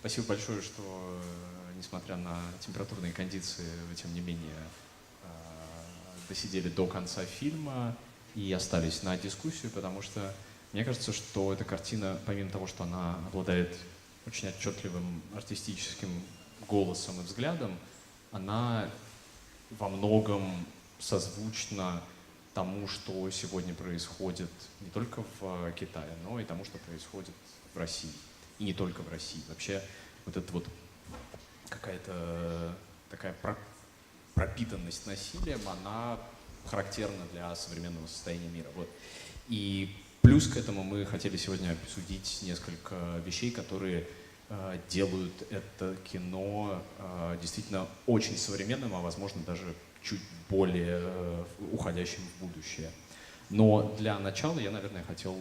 Спасибо большое, что, несмотря на температурные кондиции, вы, тем не менее, досидели до конца фильма и остались на дискуссию, потому что мне кажется, что эта картина, помимо того, что она обладает очень отчетливым артистическим голосом и взглядом, она во многом созвучна тому, что сегодня происходит не только в Китае, но и тому, что происходит в России. И не только в России. Вообще вот эта вот какая-то такая пропитанность насилием, она характерна для современного состояния мира. Вот. И плюс к этому мы хотели сегодня обсудить несколько вещей, которые делают это кино действительно очень современным, а возможно даже чуть более уходящим в будущее. Но для начала я, наверное, хотел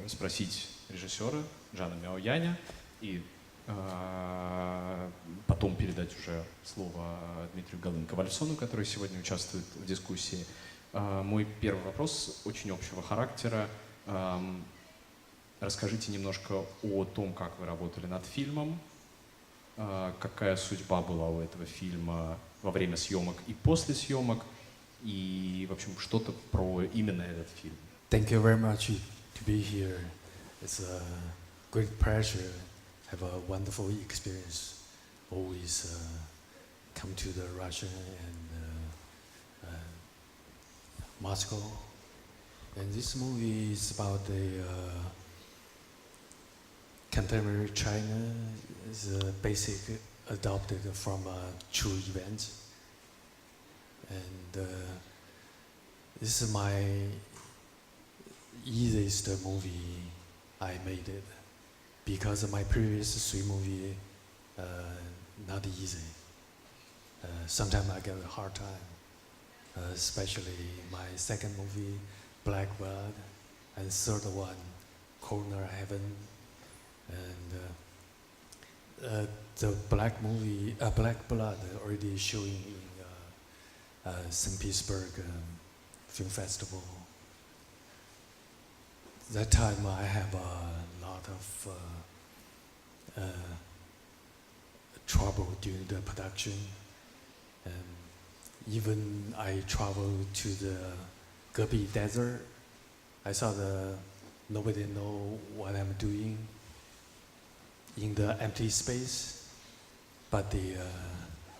спросить режиссера Джана Мяояня и потом передать уже слово Дмитрию Галын-Ковальсону, который сегодня участвует в дискуссии. Мой первый вопрос очень общего характера. Расскажите немножко о том, как вы работали над фильмом, какая судьба была у этого фильма во время съемок и после съемок, и, в общем, что-то про именно этот фильм. Thank you very much to be here. It's a great pleasure. Have a wonderful experience. Always come to the Russia and Moscow. And this movie is about the contemporary China. It's basic adopted from true events. And this is my easiest movie I made it. Because my previous three movies, not easy. Sometimes I get a hard time, especially my second movie, Black Blood, and third one, Corner Heaven. And the Black Blood already showing in St. Petersburg Film Festival. That time I have a lot of trouble during the production, and even I traveled to the Gobi Desert. I saw nobody know what I'm doing in the empty space, but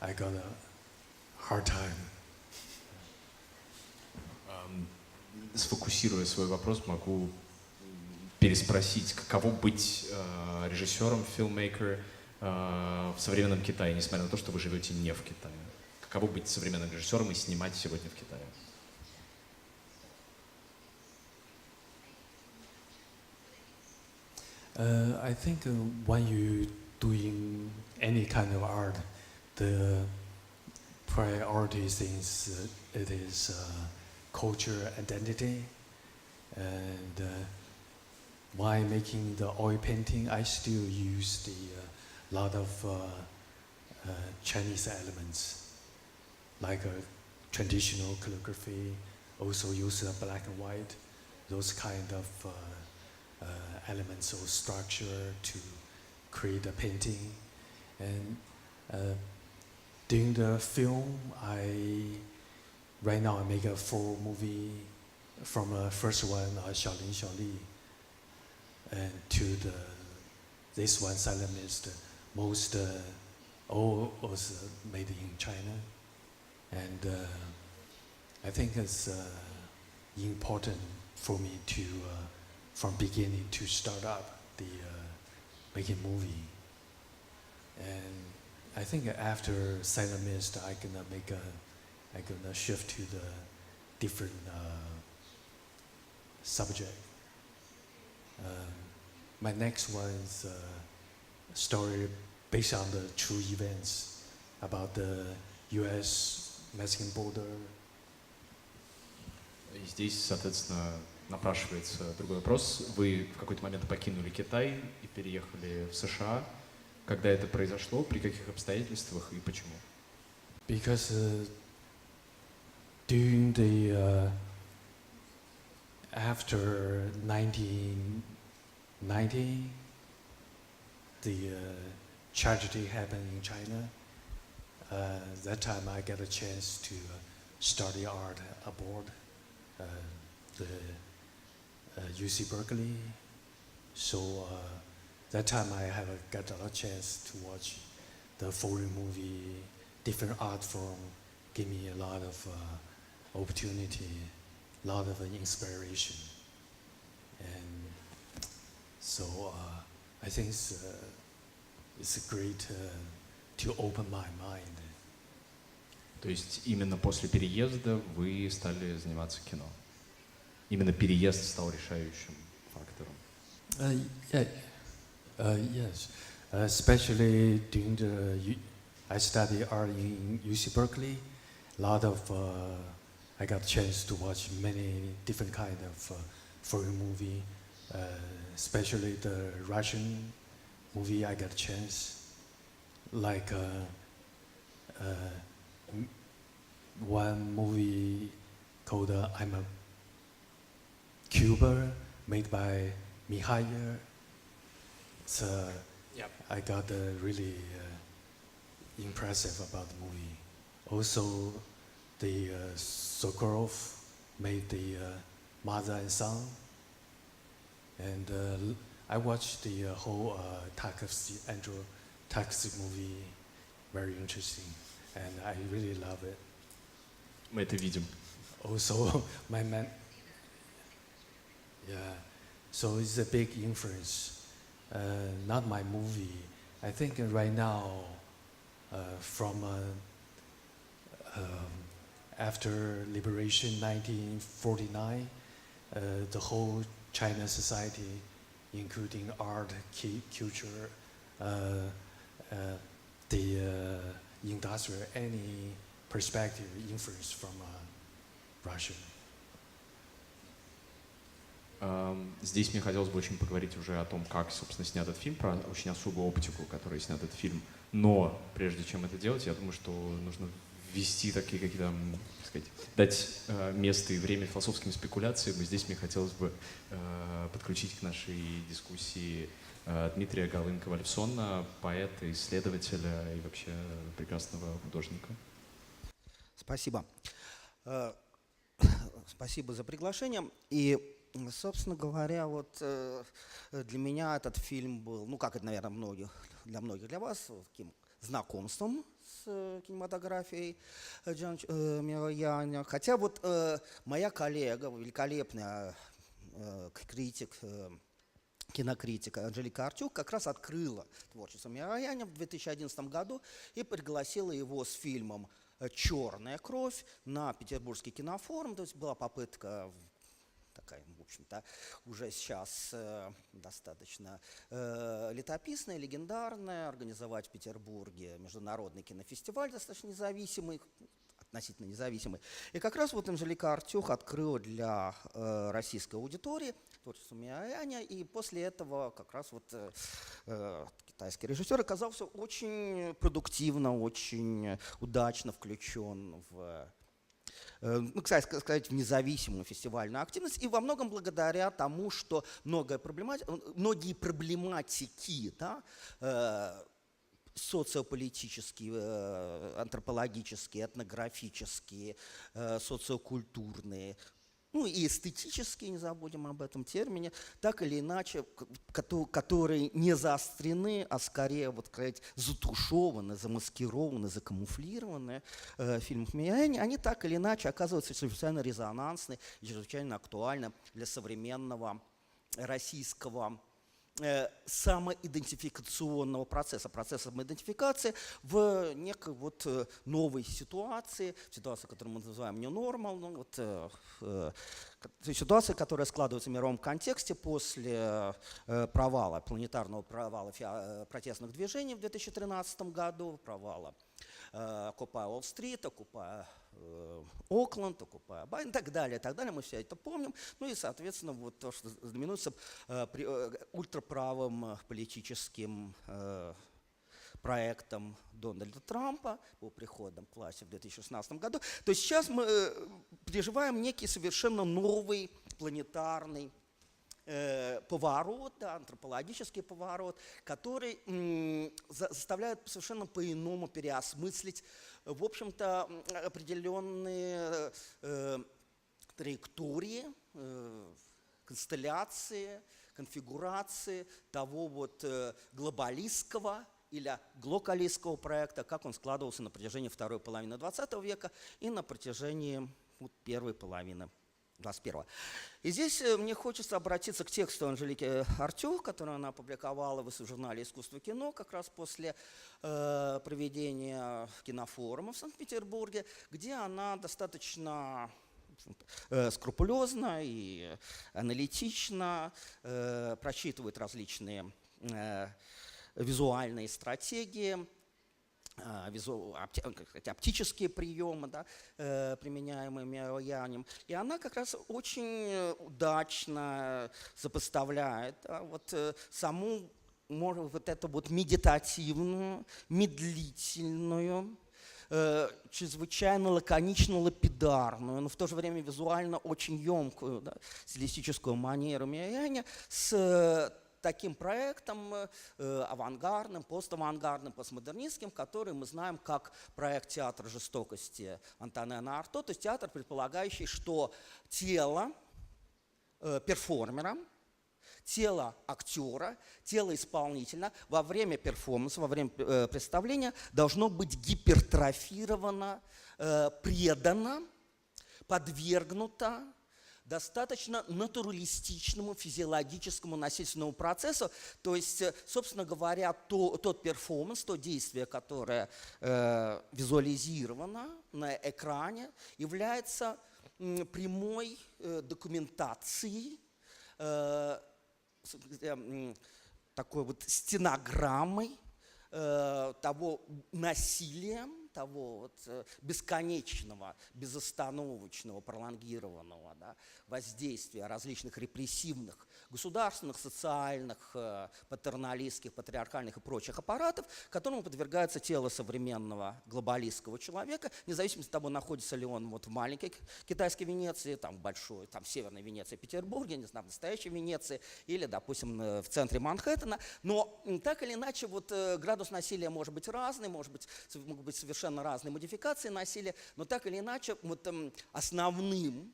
I got a hard time. Сфокусируя свой вопрос, могу переспросить, каково быть режиссером, filmmaker в современном Китае, несмотря на то, что вы живете не в Китае. Каково быть современным режиссером и снимать сегодня в Китае? I think when you doing any kind of art, the priority is it is culture identity. And while making the oil painting, I still use the lot of Chinese elements, like traditional calligraphy. Also use black and white, those kind of elements or structure to create a painting. And during the film, right now I make a full movie from the first one, Xiaolin Xiaoli, and to this one, Silent Mist. Most all was made in China, and I think it's important for me to from beginning to start up the making movie. And I think after Silent Mist, I'm gonna shift to the different subject. My next one is a story based on the true events about the U.S.-Mexican border. И здесь, соответственно, напрашивается другой вопрос. Вы в какой-то момент покинули Китай и переехали в США. Когда это произошло, при каких обстоятельствах и почему? Because during the after 1990, the tragedy happened in China. That time I get a chance to study art abroad, the UC Berkeley. So that time I have got a chance to watch the foreign movie, different art form, give me a lot of opportunity, a lot of inspiration. And so I think it's great to open my mind. То есть именно после переезда вы стали заниматься кино? Именно переезд стал решающим фактором? Yes, especially during I studied art in UC Berkeley. A lot of I got a chance to watch many different kind of foreign movie, especially the Russian movie. I got a chance, like one movie called I'm a Cuba, made by Mikhail. So I got really impressive about the movie. Also, the Sokurov made the Mother and Son, and I watched the whole Andrew Tarkovsky movie. Very interesting, and I really love it. Мы это видим. Also, so it's a big influence. Not my movie. I think right now, from after liberation 1949, the whole China society, including art, culture, the industrial, any perspective influence from Russia. Здесь мне хотелось бы очень поговорить уже о том, как, собственно, снят этот фильм, про очень особую оптику, которой снят этот фильм. Но прежде чем это делать, я думаю, что нужно ввести такие какие-то, так сказать, дать место и время философским спекуляциям. И здесь мне хотелось бы подключить к нашей дискуссии Дмитрия Галын-Ковалевсона, поэта, исследователя и вообще прекрасного художника. Спасибо. Спасибо за приглашение. И, собственно говоря, вот для меня этот фильм был, ну, как это, наверное, для вас, таким знакомством с кинематографией Джана Милояна. Хотя вот моя коллега, великолепная критик, кинокритика Анжелика Артюк как раз открыла творчество Милояна в 2011 году и пригласила его с фильмом «Черная кровь» на Петербургский кинофорум. То есть была попытка такая, в общем-то, уже сейчас достаточно летописная, легендарная, организовать в Петербурге международный кинофестиваль достаточно независимый, относительно независимый. И как раз вот Анжелика Артюх открыла для российской аудитории творчество Милояна, и после этого как раз вот китайский режиссер оказался очень продуктивно, очень удачно включен в, ну, кстати сказать, в независимую фестивальную активность, и во многом благодаря тому, что многие проблематики, да, социополитические, антропологические, этнографические, социокультурные, ну и эстетические, не забудем об этом термине, так или иначе, которые не заострены, а скорее, вот сказать, затушеваны, замаскированы, закамуфлированы в фильмах Милояна, они так или иначе оказываются чрезвычайно резонансны и чрезвычайно актуальны для современного российского самоидентификационного процесса самоидентификации в некой вот новой ситуации, которую мы называем New Normal, ну, вот, ситуация, которая складывается в мировом контексте после планетарного провала протестных движений в 2013 году, провала Occupy Wall Street, Occupy Окленд, Occupy Байден и так далее, мы все это помним. Ну и, соответственно, вот то, что знаменуется ультраправым политическим проектом Дональда Трампа по приходам к власти в 2016 году. То есть сейчас мы переживаем некий совершенно новый планетарный поворот, да, антропологический поворот, который заставляет совершенно по-иному переосмыслить, в общем-то, определенные траектории, констелляции, конфигурации того вот глобалистского или глокалистского проекта, как он складывался на протяжении второй половины XX века и на протяжении первой половины 21-го. И здесь мне хочется обратиться к тексту Анжелики Артюх, который она опубликовала в журнале «Искусство кино» как раз после проведения кинофорума в Санкт-Петербурге, где она достаточно скрупулезно и аналитично просчитывает различные визуальные стратегии, оптические приемы, да, применяемые Мироянем. И она как раз очень удачно сопоставляет, да, вот саму вот эту вот медитативную, медлительную, чрезвычайно лаконично-лапидарную, но в то же время визуально очень емкую, да, стилистическую манеру Мирояня с таким проектом авангардным, поставангардным, постмодернистским, который мы знаем как проект театра жестокости Антонена Арто, то есть театр, предполагающий, что тело перформера, тело актера, тело исполнителя во время перформанса, во время представления должно быть гипертрофировано, предано, подвергнуто достаточно натуралистичному физиологическому насильственному процессу. То есть, собственно говоря, тот перформанс, то действие, которое визуализировано на экране, является прямой документацией, такой вот стенограммой того насилия, того вот бесконечного, безостановочного, пролонгированного, да, воздействия различных репрессивных, государственных, социальных, патерналистских, патриархальных и прочих аппаратов, которому подвергается тело современного глобалистского человека, независимо от того, находится ли он вот в маленькой китайской Венеции, там в большой, там в северной Венеции, Петербурге, не знаю, в настоящей Венеции, или, допустим, в центре Манхэттена. Но так или иначе вот градус насилия может быть разный, могут быть совершенно разные модификации насилия, но так или иначе вот основным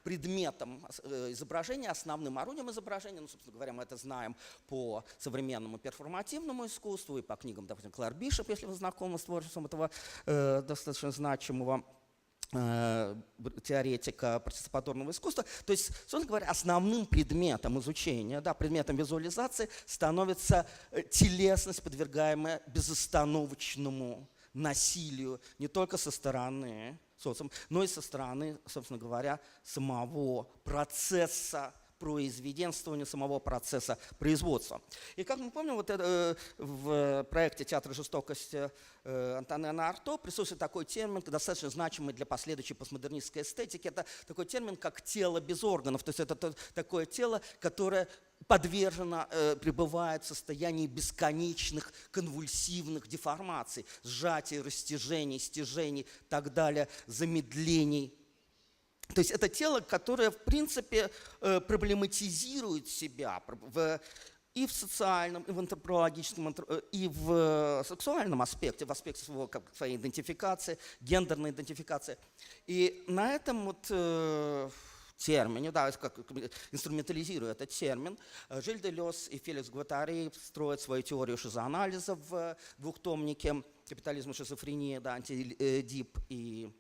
предметом изображения, основным орудием изображения, ну, собственно говоря, мы это знаем по современному перформативному искусству и по книгам, допустим, Клэр Бишоп, если вы знакомы с творчеством этого достаточно значимого теоретика партиципаторного искусства. То есть, собственно говоря, основным предметом изучения, да, предметом визуализации становится телесность, подвергаемая безостановочному насилию не только со стороны социума, но и со стороны, собственно говоря, самого процесса произведенствования, самого процесса производства. И как мы помним, вот в проекте «Театр жестокости» Антонена Арто присутствует такой термин, достаточно значимый для последующей постмодернистской эстетики. Это такой термин, как тело без органов. То есть это такое тело, которое подвержено, пребывает в состоянии бесконечных конвульсивных деформаций, сжатий, растяжений, стяжений и так далее, замедлений. То есть это тело, которое, в принципе, проблематизирует себя и в социальном, и в антропологическом, и в сексуальном аспекте, в аспекте своей идентификации, гендерной идентификации. И на этом вот термине, да, как инструментализируя этот термин, Жиль Делез и Феликс Гваттари строят свою теорию шизоанализа в двухтомнике «Капитализм и шизофрения», да, антидип и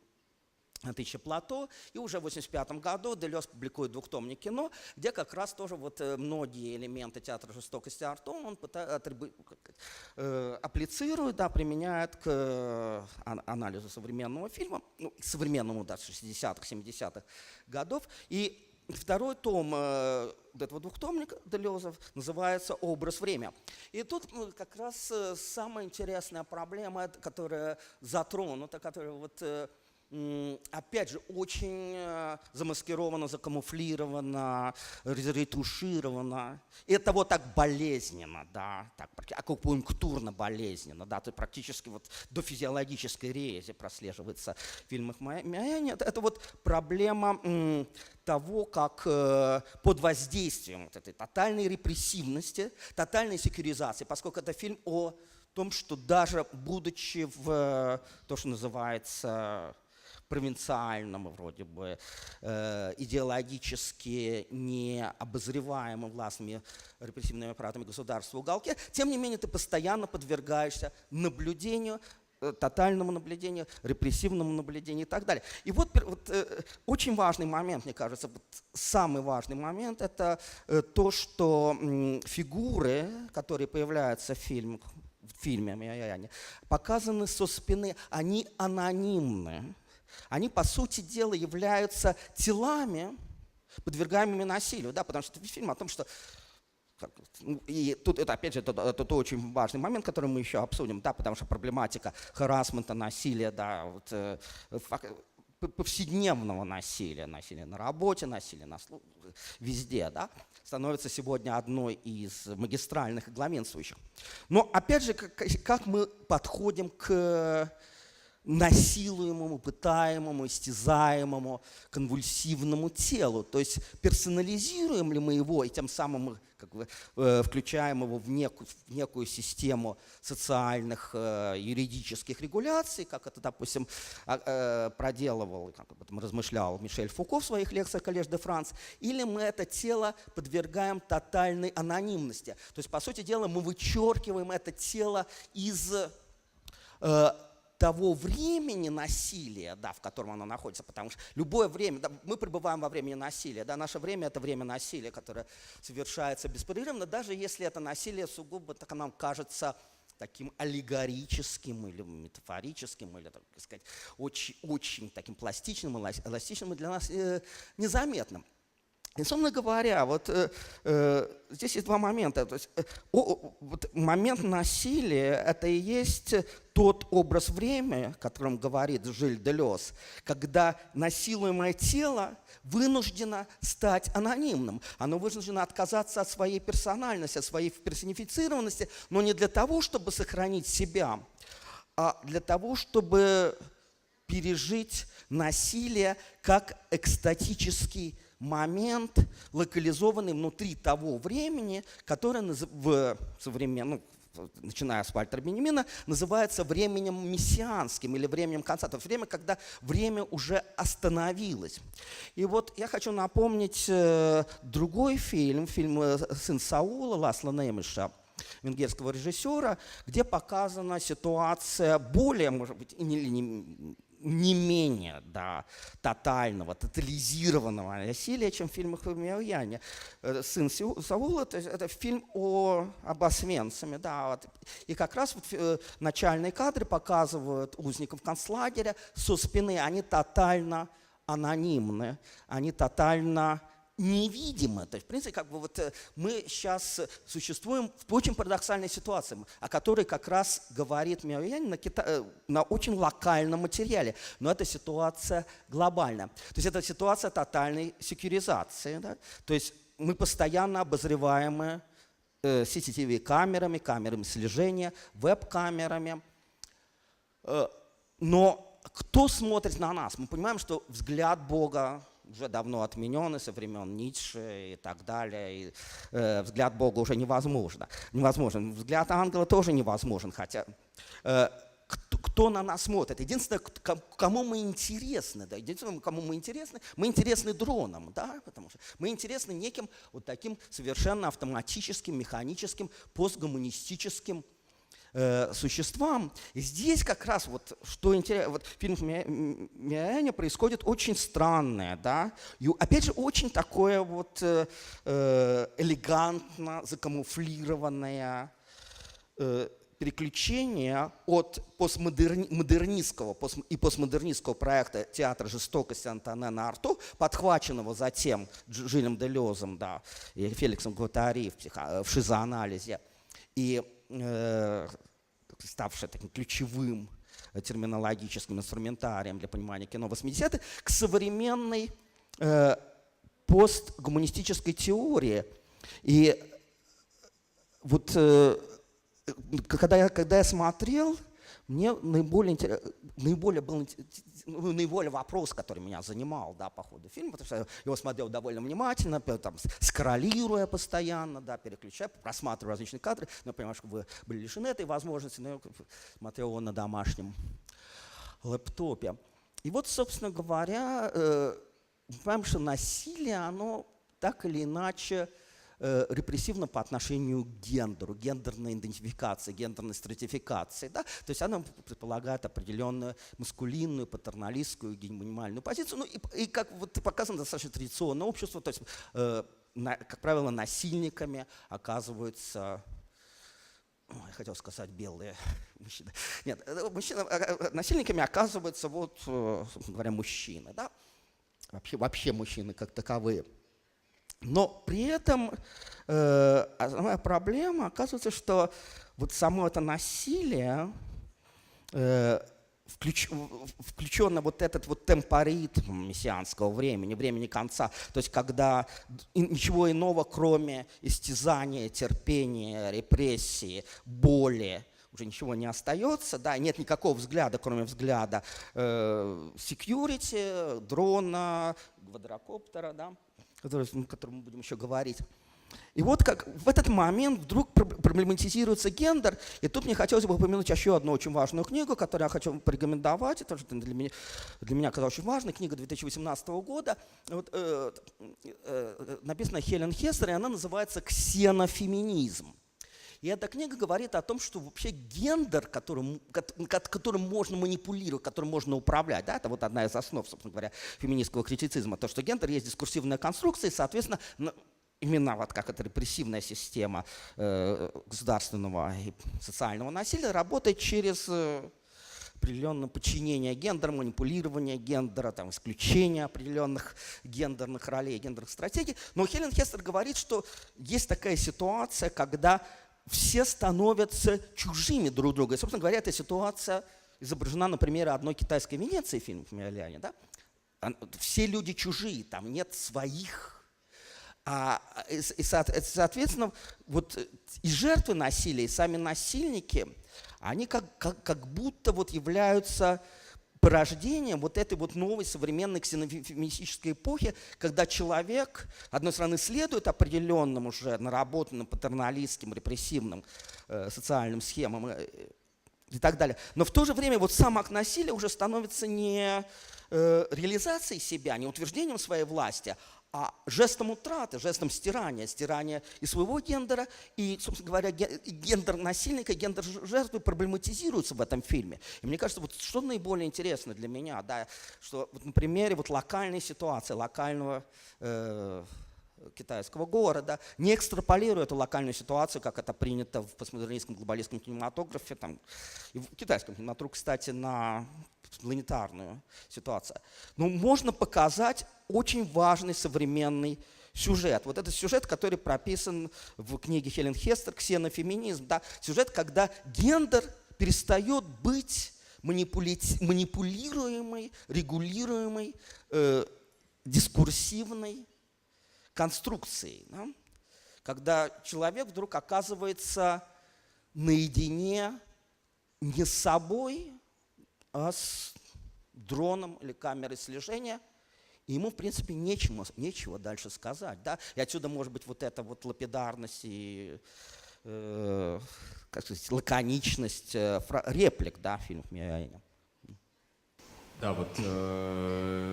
«Тысяча Плато», и уже в 1985 году Делез публикует двухтомник «Кино», где как раз тоже вот многие элементы театра жестокости Арто он апплицирует, да, применяет к анализу современного фильма, ну, к современному, да, 60-х, 70-х годов. И второй том этого двухтомника Делезов называется «Образ время». И тут как раз самая интересная проблема, которая затронута, которая вот опять же, очень замаскировано, закамуфлировано, ретушировано. И это вот так болезненно, да, так, акупунктурно болезненно, да, то практически вот до физиологической рези прослеживается в фильмах Миаяни. Это вот проблема того, как под воздействием вот этой тотальной репрессивности, тотальной секьюризации, поскольку это фильм о том, что даже будучи в то, что называется провинциальном, вроде бы, идеологически необозреваемым властными репрессивными аппаратами государства уголке, тем не менее ты постоянно подвергаешься наблюдению, тотальному наблюдению, репрессивному наблюдению и так далее. И вот очень важный момент, мне кажется, вот самый важный момент, это то, что фигуры, которые появляются в фильме Миаяни, показаны со спины, они анонимны. Они, по сути дела, являются телами, подвергаемыми насилию, да, потому что это фильм о том, что... И тут, это, опять же, это очень важный момент, который мы еще обсудим, да, потому что проблематика харассмента, насилия, да, вот, повседневного насилия, насилия на работе, насилия везде, да, становится сегодня одной из магистральных и главенствующих. Но, опять же, как мы подходим к насилуемому, пытаемому, истязаемому, конвульсивному телу. То есть персонализируем ли мы его и тем самым как бы, включаем его в некую систему социальных, юридических регуляций, как это, допустим, проделывал, как об этом размышлял Мишель Фуко в своих лекциях «Коллеж де Франс», или мы это тело подвергаем тотальной анонимности. То есть, по сути дела, мы вычеркиваем это тело из того времени насилия, да, в котором оно находится, потому что любое время, да, мы пребываем во времени насилия, да, наше время – это время насилия, которое совершается беспрерывно, даже если это насилие сугубо, так нам кажется, таким аллегорическим или метафорическим, или, так сказать, очень, очень таким пластичным, эластичным и для нас незаметным. И, собственно говоря, вот здесь есть два момента. То есть, вот момент насилия – это и есть тот образ времени, о котором говорит Жиль Делез, когда насилуемое тело вынуждено стать анонимным. Оно вынуждено отказаться от своей персональности, от своей персонифицированности, но не для того, чтобы сохранить себя, а для того, чтобы пережить насилие как экстатический момент, локализованный внутри того времени, которое в современном, начиная с Вальтера Бенемина, называется временем мессианским или временем конца. То есть время, когда время уже остановилось. И вот я хочу напомнить другой фильм «Сын Саула» Ласло Немеша, венгерского режиссера, где показана ситуация более, может быть, не менее, да, тотального, тотализированного насилия, чем в фильмах Миаяни. «Сын Саула» – это фильм об Освенциме. Да, вот. И как раз вот начальные кадры показывают узников концлагеря со спины. Они тотально анонимны, они тотально невидимы. То есть, в принципе, как бы вот мы сейчас существуем в очень парадоксальной ситуации, о которой как раз говорит Миаяни на очень локальном материале. Но это ситуация глобальная. То есть это ситуация тотальной секьюризации. Да? То есть мы постоянно обозреваемы CCTV-камерами, камерами слежения, веб-камерами. Но кто смотрит на нас? Мы понимаем, что взгляд Бога уже давно отменены со времен Ницше и так далее. И, взгляд Бога уже невозможен. Взгляд ангела тоже невозможен, хотя кто на нас смотрит? Единственное, кому мы интересны, да, единственное, кому мы интересны дроном, да, потому что мы интересны неким вот таким совершенно автоматическим, механическим, постгуманистическим существам. И здесь как раз вот, что интересно, вот в фильме Миаяни происходит очень странное, да, и опять же очень такое вот элегантно закамуфлированное переключение от постмодернистского и постмодернистского проекта «Театр жестокости» Антонена Арту, подхваченного затем Жилем Делезом, да, и Феликсом Гваттари в шизоанализе, и ставшее таким ключевым терминологическим инструментарием для понимания кино 80-х, к современной постгуманистической теории. И вот когда я смотрел, мне наиболее вопрос, который меня занимал, да, по ходу фильма, потому что я его смотрел довольно внимательно, там, скроллируя постоянно, да, переключая, просматривая различные кадры. Но я понимаю, что вы были лишены этой возможности, но я смотрел его на домашнем лэптопе. И вот, собственно говоря, понимаем, что насилие, оно так или иначе репрессивно по отношению к гендеру, гендерной идентификации, гендерной стратификации. Да? То есть она предполагает определенную маскулинную, патерналистскую, гегемониальную позицию. Ну и как вот показано, достаточно традиционное общество, то есть, как правило, насильниками оказываются, я хотел сказать, белые мужчины. Нет, насильниками оказываются, вот, собственно говоря, мужчины. Да? Вообще мужчины как таковые. Но при этом основная проблема оказывается, что вот само это насилие, включенно вот этот вот темпоритм мессианского времени, времени конца, то есть когда ничего иного, кроме истязания, терпения, репрессии, боли, уже ничего не остается, да, нет никакого взгляда, кроме взгляда security, дрона, квадрокоптера, да, о котором мы будем еще говорить. И вот как в этот момент вдруг проблематизируется гендер, и тут мне хотелось бы упомянуть еще одну очень важную книгу, которую я хочу порекомендовать, это для меня оказалась очень важной, книга 2018 года, вот, написана Хелен Хестер, и она называется «Ксенофеминизм». И эта книга говорит о том, что вообще гендер, которым можно манипулировать, которым можно управлять, да, это вот одна из основ, собственно говоря, феминистского критицизма, то, что гендер есть дискурсивная конструкция, и, соответственно, именно вот как эта репрессивная система государственного и социального насилия работает через определенное подчинение гендера, манипулирование гендера, там, исключение определенных гендерных ролей, гендерных стратегий. Но Хелен Хестер говорит, что есть такая ситуация, когда все становятся чужими друг друга. И, собственно говоря, эта ситуация изображена на примере одной китайской Венеции, фильм «Миоляне». Да? Все люди чужие, там нет своих. И, соответственно, вот и жертвы насилия, и сами насильники, они как будто вот являются порождением вот этой вот новой современной ксенофеминистической эпохи, когда человек, с одной стороны, следует определенным уже наработанным патерналистским, репрессивным социальным схемам и так далее, но в то же время вот сам акт насилия уже становится не реализацией себя, не утверждением своей власти, а жестом утраты, жестом стирания и своего гендера, и, собственно говоря, гендер насильника, гендер жертвы проблематизируются в этом фильме. И мне кажется, вот что наиболее интересно для меня, да, что вот на примере вот локальной ситуации, локального китайского города, не экстраполируя эту локальную ситуацию, как это принято в постмодернистском глобалистском кинематографе, там, и в китайском кинематографе, кстати, на планетарную ситуацию. Но можно показать очень важный современный сюжет. Вот этот сюжет, который прописан в книге Хелен Хестер «Ксенофеминизм». Да? Сюжет, когда гендер перестает быть манипулируемой, регулируемой, дискурсивной конструкцией. Да? Когда человек вдруг оказывается наедине не с собой, а с дроном или камерой слежения, и ему, в принципе, нечего дальше сказать. Да? И отсюда, может быть, вот эта вот лапидарность и как сказать, лаконичность реплик, да, в фильмах Миоляне. Да, вот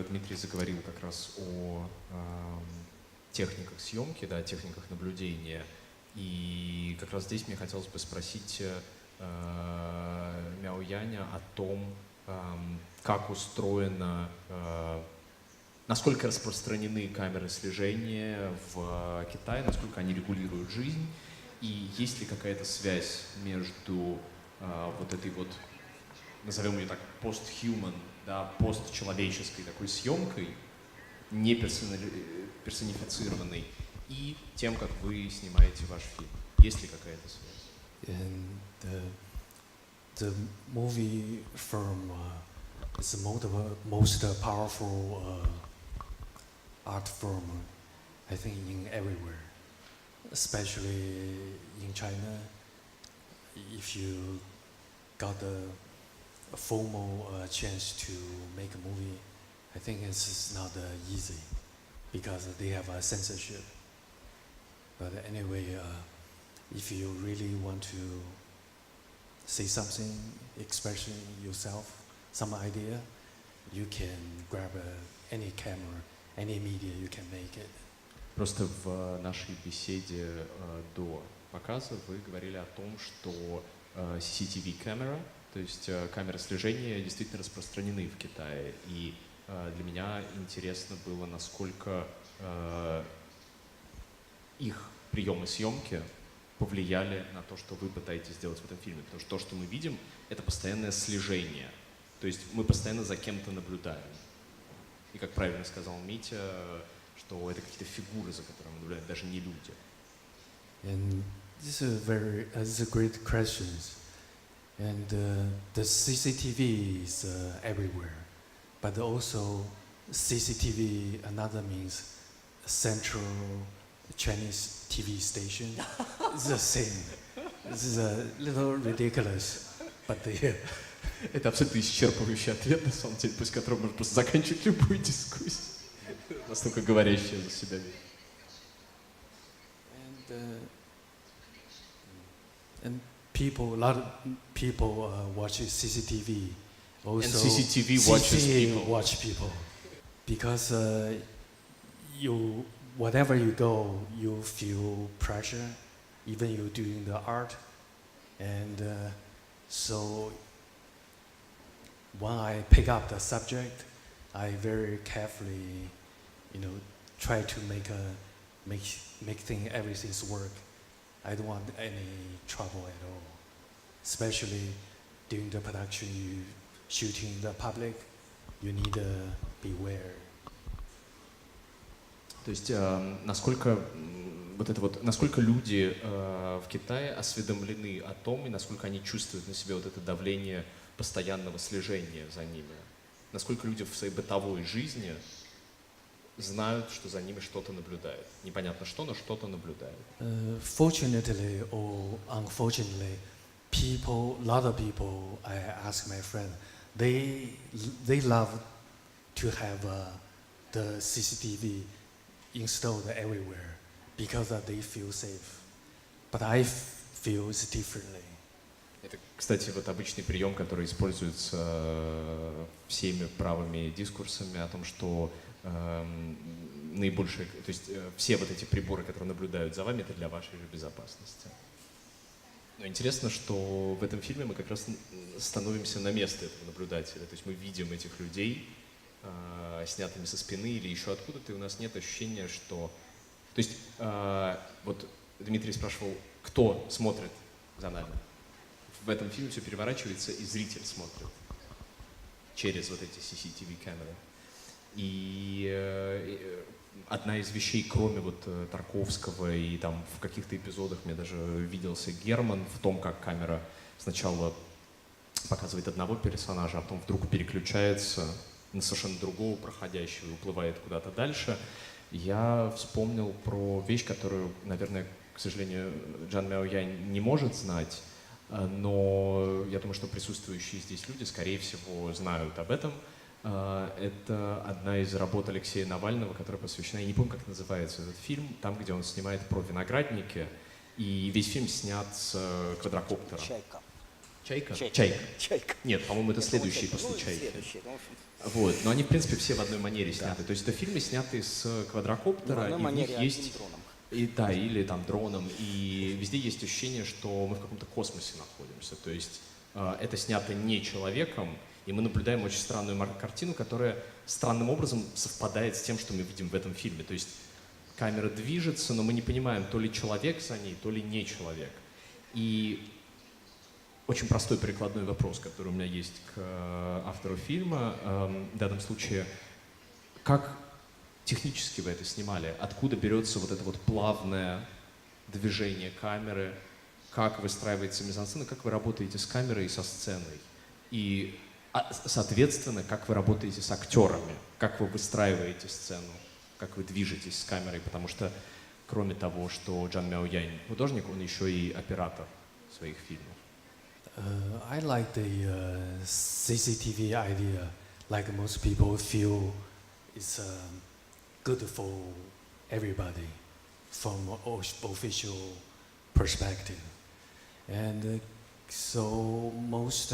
Дмитрий заговорил как раз о техниках съемки, да, техниках наблюдения. И как раз здесь мне хотелось бы спросить Мяояня о том, как устроена, насколько распространены камеры слежения в Китае, насколько они регулируют жизнь, и есть ли какая-то связь между вот этой вот, назовем ее так, post-human, да, постчеловеческой такой съемкой, не персонифицированной, и тем, как вы снимаете ваш фильм. Есть ли какая-то связь? And the movie from is the most powerful art form, I think, in everywhere, especially in China. If you got the formal chance to make a movie, I think it's not easy because they have a censorship. But anyway, if you really want to say something, express yourself, some idea, you can grab any camera, any media, you can make it. Просто в нашей беседе до показа вы говорили о том, что CCTV камера, то есть камеры слежения, действительно распространены в Китае. И для меня интересно было, насколько их приемы съемки повлияли на то, что вы пытаетесь сделать в этом фильме. Потому что то, что мы видим, это постоянное слежение. То есть мы постоянно за кем-то наблюдаем. И, как правильно сказал Митя, что это какие-то фигуры, за которыми наблюдают, даже не люди. And this is a great question. And the CCTV is everywhere. But also CCTV, another means Central Chinese TV station. It's the same. This is a little ridiculous, but Это абсолютно исчерпывающий ответ, на самом деле, после которого можно просто заканчивать любую дискуссию. Настолько говорящая за себя. And people, a lot of people watch CCTV. Also, And CCTV watches people. Watch people, because wherever you go, you feel pressure, even you doing the art, and so when I pick up the subject, I very carefully, try to make everything's work. I don't want any trouble at all, especially during the production. You shooting the public, you need to beware. То есть насколько насколько люди в Китае осведомлены о том, и насколько они чувствуют на себе вот это давление постоянного слежения за ними. Насколько люди в своей бытовой жизни знают, что за ними что-то наблюдает. Непонятно что, но что-то наблюдает. Fortunately or unfortunately, a lot of people, I ask my friend, they love to have the CCTV installed everywhere because they feel safe. But I feel it's differently. Это, кстати, вот обычный прием, который используется всеми правыми дискурсами о том, что наибольшее, то есть все вот эти приборы, которые наблюдают за вами, это для вашей же безопасности. Но интересно, что в этом фильме мы как раз становимся на место этого наблюдателя. То есть мы видим этих людей, снятыми со спины или еще откуда-то, и у нас нет ощущения, что... То есть вот Дмитрий спрашивал, кто смотрит за нами. В этом фильме все переворачивается, и зритель смотрит через вот эти CCTV камеры. И одна из вещей, кроме вот Тарковского, и там в каких-то эпизодах мне даже виделся Герман в том, как камера сначала показывает одного персонажа, а потом вдруг переключается на совершенно другого проходящего и уплывает куда-то дальше. Я вспомнил про вещь, которую, наверное, к сожалению, Джан Мяоянь не может знать, но я думаю, что присутствующие здесь люди, скорее всего, знают об этом. Это одна из работ Алексея Навального, которая посвящена, я не помню, как называется этот фильм, там, где он снимает про виноградники, и весь фильм снят с квадрокоптера. Чайка. Чайка? Чайка. Нет, по-моему, это следующий после Чайки. Вот, но они, в принципе, все в одной манере сняты. То есть это фильмы, снятые с квадрокоптера, В одной и в манере них одним есть... дроном. И, да, или там дроном, и везде есть ощущение, что мы в каком-то космосе находимся. То есть это снято не человеком, и мы наблюдаем очень странную картину, которая странным образом совпадает с тем, что мы видим в этом фильме. То есть камера движется, но мы не понимаем, то ли человек за ней, то ли не человек. И очень простой прикладной вопрос, который у меня есть к автору фильма, в данном случае, как технически вы это снимали? Откуда берется вот это вот плавное движение камеры? как выстраивается мизансцена, как вы работаете с камерой и со сценой. И, соответственно, как вы работаете с актерами, как вы выстраиваете сцену, как вы движетесь с камерой, потому что, кроме того, что Джан Мяо Янь художник, он еще и оператор своих фильмов. I like the CCTV idea. Like most people feel it's good for everybody from official perspective. And so most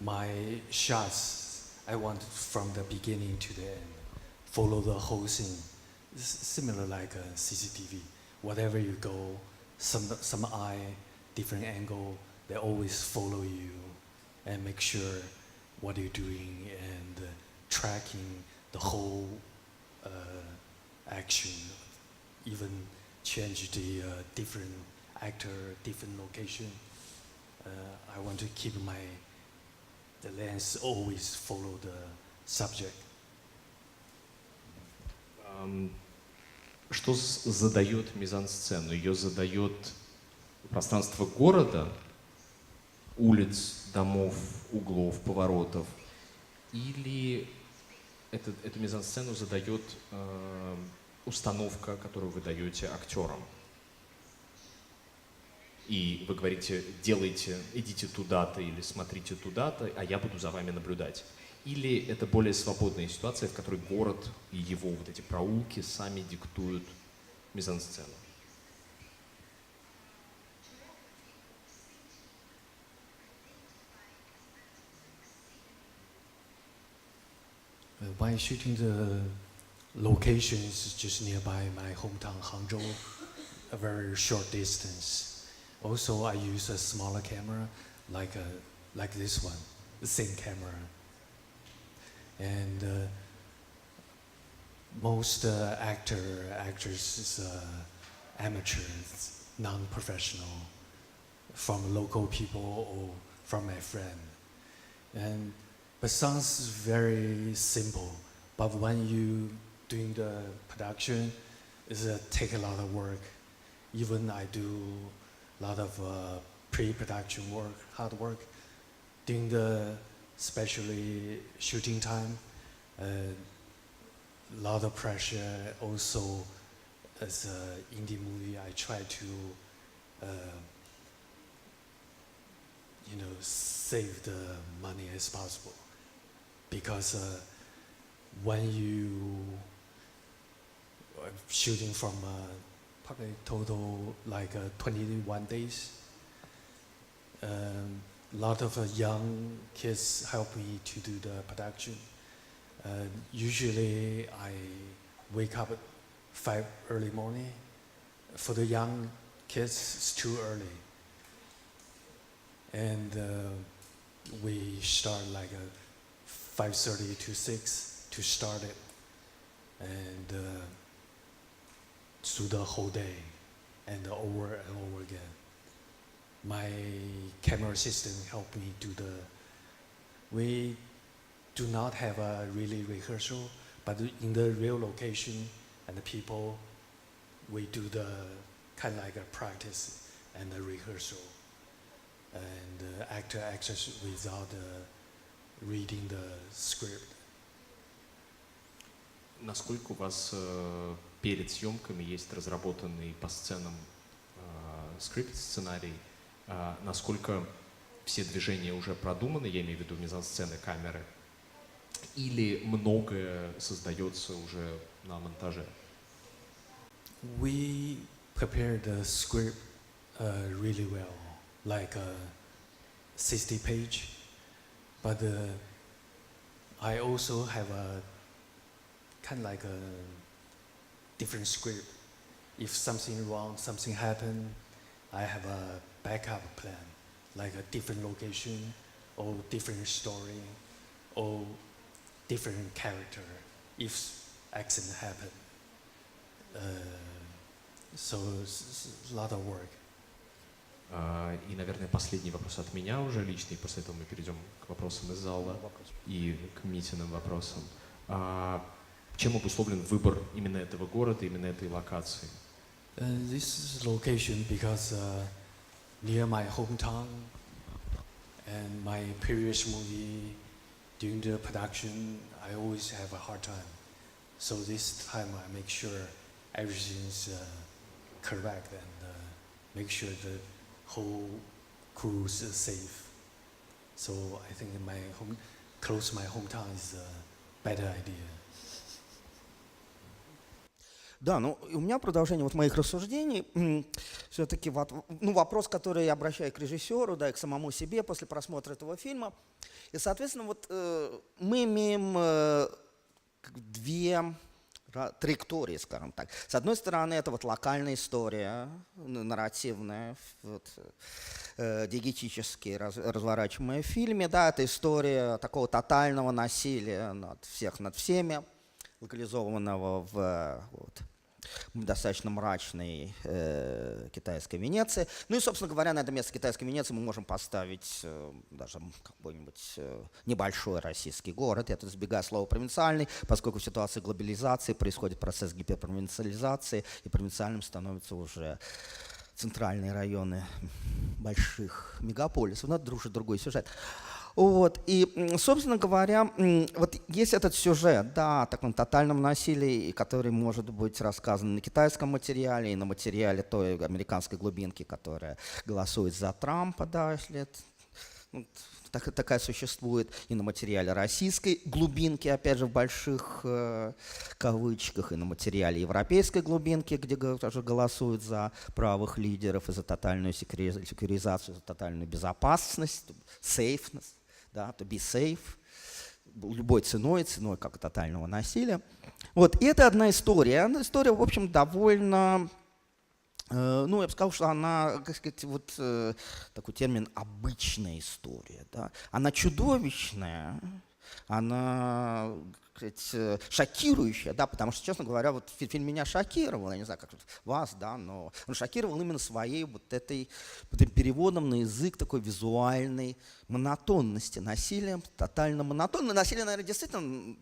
my shots, I want from the beginning to the end, follow the whole scene. It's similar like a CCTV. Whatever you go, some eye, different angle, they always follow you and make sure what you're doing and tracking the whole action, even change the different actor, different location. I want to keep the lens always follow the subject. Что задает мизансцену? Ее задает пространство города, улиц, домов, углов, поворотов, или эту мизансцену задает установка, которую вы даете актерам? И вы говорите, делайте, идите туда-то или смотрите туда-то, а я буду за вами наблюдать. Или это более свободная ситуация, в которой город и его вот эти проулки сами диктуют мизансцену? By shooting the locations just nearby my hometown Hangzhou, a very short distance. Also, I use a smaller camera, like this one, the same camera. And most actors is amateurs, non-professional, from local people or from my friend. But sounds very simple. But when you doing the production, it's take a lot of work. Even I do a lot of pre-production work, hard work, during the especially shooting time. A lot of pressure. Also, as an indie movie, I try to, save the money as possible. Because when you are shooting from probably total like 21 days, a lot of young kids help me to do the production. Usually I wake up at 5 early morning. For the young kids, it's too early. And we start like 5:30 to 6 to start it, and do the whole day, and over again. My camera assistant helped me do the. We do not have a really rehearsal, but in the real location and the people, we do the kind of like a practice and a rehearsal, and actor acts without reading the script. Насколько у вас перед съемками есть разработанный по сценам скрипт, сценарий? Насколько все движения уже продуманы, я имею в виду мизансцены, камеры? Или многое создается уже на монтаже? We prepared the script really well, like 60 page. But I also have a kind of like a different script. If something wrong, something happened, I have a backup plan, like a different location, or different story, or different character if accident happen. So it's a lot of work. И, наверное, последний вопрос от меня уже личный, после этого мы перейдем к вопросам из зала и к Митиным вопросам. Чем обусловлен выбор именно этого города, именно этой локации? This is location because near my hometown and my previous movie, during the production, I always have a hard time. So this time I make sure everything's correct and make sure the whole crew is safe. So I think close to my hometown is a better idea. Да, ну и у меня продолжение вот моих рассуждений. Все-таки вопрос, который я обращаю к режиссеру, да, и к самому себе после просмотра этого фильма. И, соответственно, вот мы имеем две траектории, скажем так. С одной стороны, это вот локальная история, нарративная, вот, диегетически разворачиваемая в фильме. Да, это история такого тотального насилия над всеми, локализованного в достаточно мрачной китайской Венеции. Ну и, собственно говоря, на это место китайской Венеции мы можем поставить даже какой-нибудь небольшой российский город. Я тут избегаю слова провинциальный, поскольку в ситуации глобализации происходит процесс гиперпровинциализации, и провинциальным становятся уже центральные районы больших мегаполисов. Но это уже другой сюжет. Вот. И, собственно говоря, вот есть этот сюжет, да, о таком тотальном насилии, который может быть рассказан на китайском материале и на материале той американской глубинки, которая голосует за Трампа, да, если такая существует, и на материале российской глубинки, опять же, в больших кавычках, и на материале европейской глубинки, где тоже голосуют за правых лидеров и за тотальную секьюризацию, за тотальную безопасность, сейфность. Да, to be safe, любой ценой как тотального насилия. Вот, и это одна история. История, в общем, довольно, ну, я бы сказал, что она, как сказать, вот такой термин «обычная история». Да? Она чудовищная, она, так сказать, шокирующая, да, потому что, честно говоря, вот фильм меня шокировал, я не знаю, как вас, да, но он шокировал именно своей вот этим переводом на язык такой визуальной монотонности, насилием, тотально монотонно. Насилие, наверное, действительно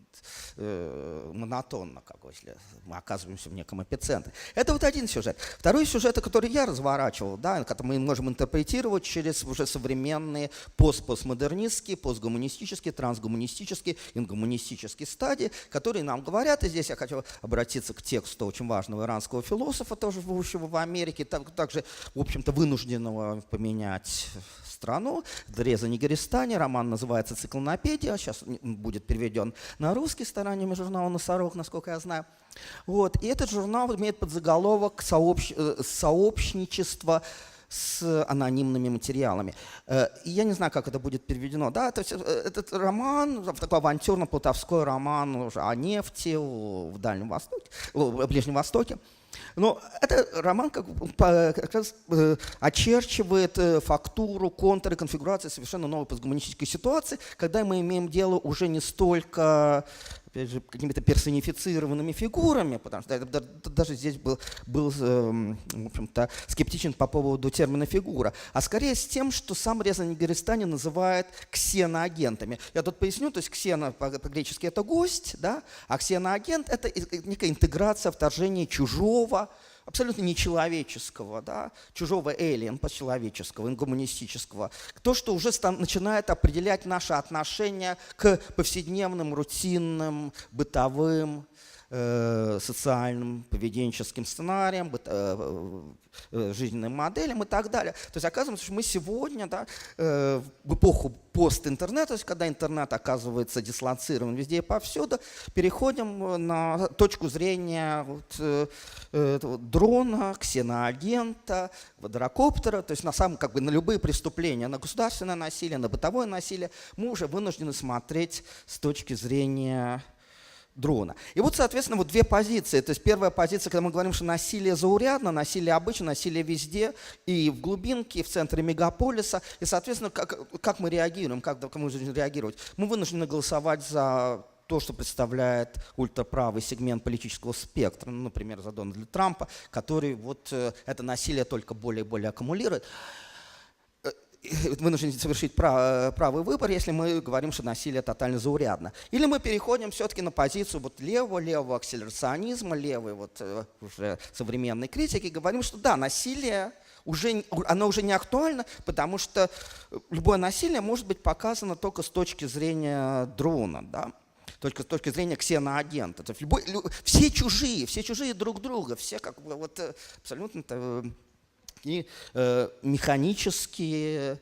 монотонно, как если мы оказываемся в неком эпицентре. Это вот один сюжет. Второй сюжет, который я разворачивал, да, который мы можем интерпретировать через уже современные постмодернистские, постгуманистические, трансгуманистические, ингуманистические стадии, которые нам говорят, и здесь я хочу обратиться к тексту очень важного иранского философа, тоже живущего в Америке, также, в общем-то, вынужденного поменять страну, Реза Нигеристани. Роман называется «Циклонопедия», сейчас будет переведен на русский стараниями журнала «Носорог», насколько я знаю. Вот. И этот журнал имеет подзаголовок «Сообщничество с анонимными материалами». И я не знаю, как это будет переведено. Да, то есть этот роман, такой авантюрно-плутовской роман уже о нефти в Дальнем Востоке, в Ближнем Востоке. Но это роман как раз очерчивает фактуру, контуры, конфигурации совершенно новой постгуманистической ситуации, когда мы имеем дело уже не столько, опять же, какими-то персонифицированными фигурами, потому что я даже здесь был в общем-то, скептичен по поводу термина «фигура», а скорее с тем, что сам Реза Нигеристани называет ксеноагентами. Я тут поясню, то есть ксено по-гречески это гость, да, а ксеноагент это некая интеграция, вторжение чужого, абсолютно нечеловеческого, да, чужого alien, по-человеческого, ингуманистического, то, что уже начинает определять наши отношения к повседневным, рутинным, бытовым, социальным, поведенческим сценариям, жизненным моделям и так далее. То есть оказывается, что мы сегодня, да, в эпоху постинтернета, то есть когда интернет оказывается дислоцирован везде и повсюду, переходим на точку зрения дрона, ксеноагента, квадрокоптера, то есть на любые преступления, на государственное насилие, на бытовое насилие мы уже вынуждены смотреть с точки зрения дрона. И вот, соответственно, вот две позиции. То есть первая позиция, когда мы говорим, что насилие заурядно, насилие обычно, насилие везде, и в глубинке, и в центре мегаполиса. И, соответственно, как мы реагируем, как мы должны реагировать? Мы вынуждены голосовать за то, что представляет ультраправый сегмент политического спектра, ну, например, за Дональда Трампа, который вот это насилие только более и более аккумулирует. вынуждены совершить правый выбор, если мы говорим, что насилие тотально заурядно. Или мы переходим все-таки на позицию вот левого акселерационизма, левой вот уже современной критики, и говорим, что да, насилие оно уже не актуально, потому что любое насилие может быть показано только с точки зрения дрона, да? Только с точки зрения ксеноагента. Все чужие друг друга, все как бы вот абсолютно механические,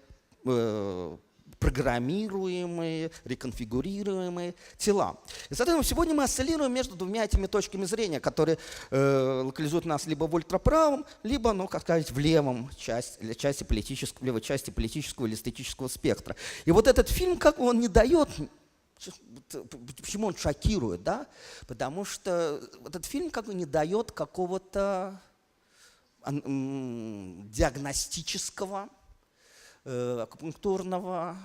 программируемые, реконфигурируемые тела. И, соответственно, сегодня мы осциллируем между двумя этими точками зрения, которые локализуют нас либо в ультраправом, либо, ну, как сказать, в левой части политического или эстетического спектра. И вот этот фильм, как бы он не дает... Почему он шокирует, да? Потому что этот фильм как бы не дает какого-то диагностического, акупунктурного,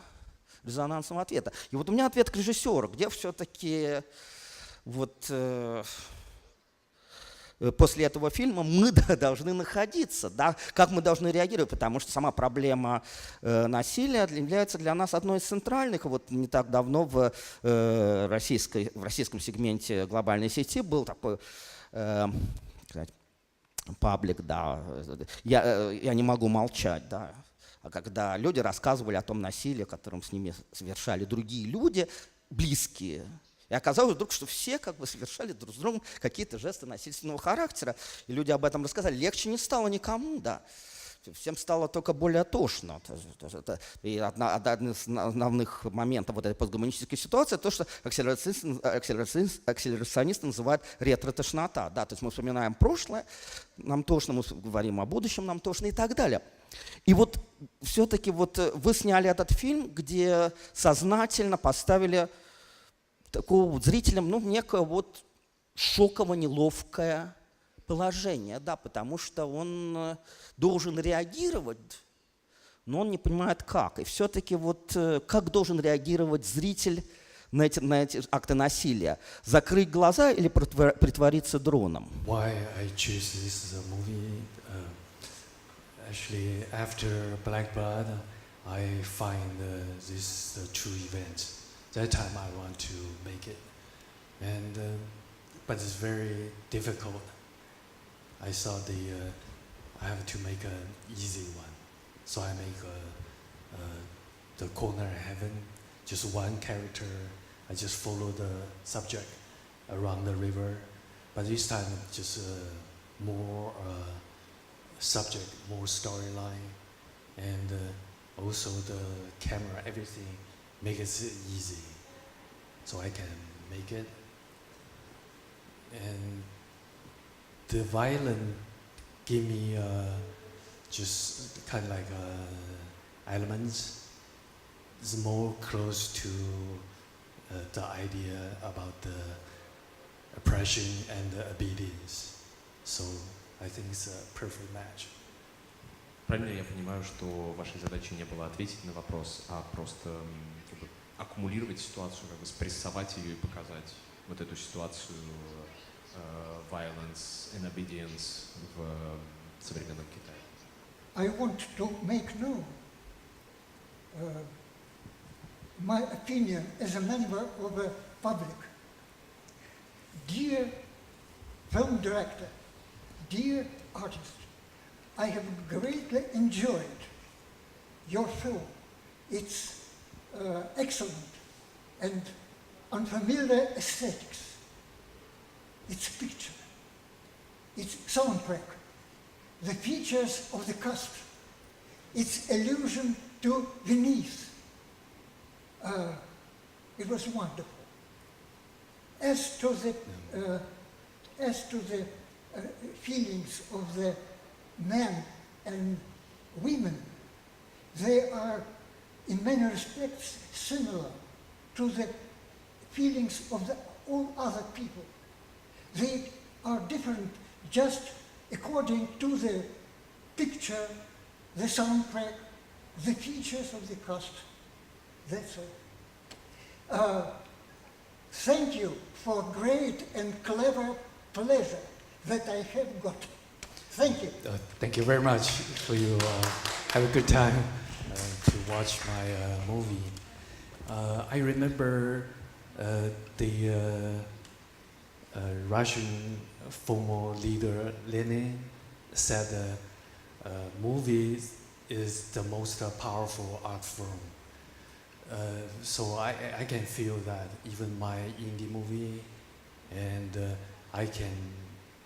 резонансного ответа. И вот у меня ответ к режиссеру, где все-таки вот после этого фильма мы должны находиться, да? Как мы должны реагировать, потому что сама проблема насилия является для нас одной из центральных. Вот не так давно в российском сегменте глобальной сети был такой паблик, да, я не могу молчать, да, когда люди рассказывали о том насилии, которым с ними совершали другие люди, близкие. И оказалось вдруг, что все как бы совершали друг с другом какие-то жесты насильственного характера. И люди об этом рассказали. Легче не стало никому, да. Всем стало только более тошно. И один из основных моментов вот этой постгуманистической ситуации, то, что акселерационисты называют ретро-тошнота. Да? То есть мы вспоминаем прошлое, нам тошно, мы говорим о будущем, нам тошно и так далее. И вот все-таки вот вы сняли этот фильм, где сознательно поставили такого вот зрителям, ну, некое вот шоково-неловкое положение, да, потому что он должен реагировать, но он не понимает как. И все-таки вот как должен реагировать зритель на эти акты насилия? Закрыть глаза или притвориться дроном? Why I choose this movie? Actually, after Black Blood, I find this the true event. That time I want to make it, and but it's very difficult. I saw I have to make an easy one, so I make the corner of heaven, just one character. I just follow the subject around the river, but this time just more subject, more storyline, and also the camera, everything make it easy, so I can make it. And the violin give me just kind of like elements. It's more close to the idea about the oppression and the obedience. So I think it's a perfect match. Правильно я понимаю, что вашей задачей не было ответить на вопрос, а просто как бы аккумулировать ситуацию, как бы спрессовать ее и показать вот эту ситуацию violence and obedience в современном Китае. I want to make known my opinion as a member of the public. Dear film director, dear artist, I have greatly enjoyed your film. It's excellent and unfamiliar aesthetics. Its picture, its soundtrack, the features of the cast, its allusion to Venice. It was wonderful. As to the feelings of the men and women, they are in many respects similar to the feelings of all other people. They are different just according to the picture, the soundtrack, the features of the cast. That's all. Thank you for great and clever pleasure that I have got. Thank you. Thank you very much for you. Have a good time to watch my movie. I remember the Russian former leader Lenin said movie is the most powerful art form. So I can feel that even my indie movie, and I can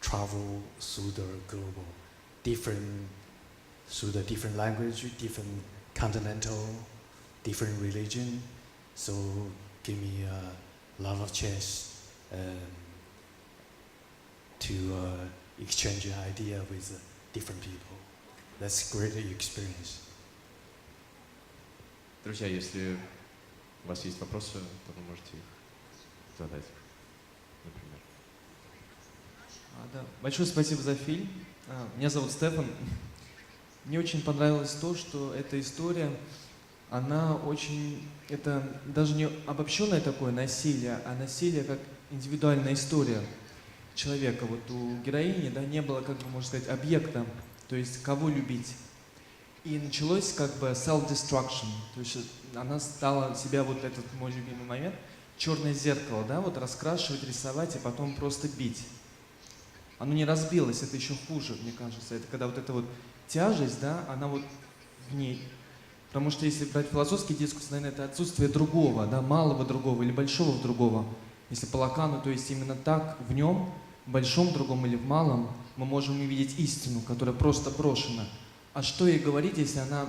travel through the global, through the different language, different continental, different religion. So give me a lot of chance to exchange an idea with different people. That's a great experience. Друзья, если у вас есть вопросы, то вы можете их задать, например. Да. Большое спасибо за фильм. Меня зовут Стефан. Мне очень понравилось то, что эта история, она очень, это даже не обобщенное такое насилие, а насилие как индивидуальная история человека. Вот у героини, да, не было, как бы, можно сказать, объекта, то есть кого любить. И началось как бы self-destruction, то есть она стала себя, вот этот мой любимый момент, черное зеркало, да, вот раскрашивать, рисовать и потом просто бить. Оно не разбилось, это еще хуже, мне кажется. Это когда вот эта вот тяжесть, да, она вот в ней. Потому что если брать философский дискурс, наверное, это отсутствие другого, да, малого другого или большого другого. Если по Лакану, то есть именно так в нем, в большом другом или в малом, мы можем увидеть истину, которая просто брошена. А что ей говорить, если она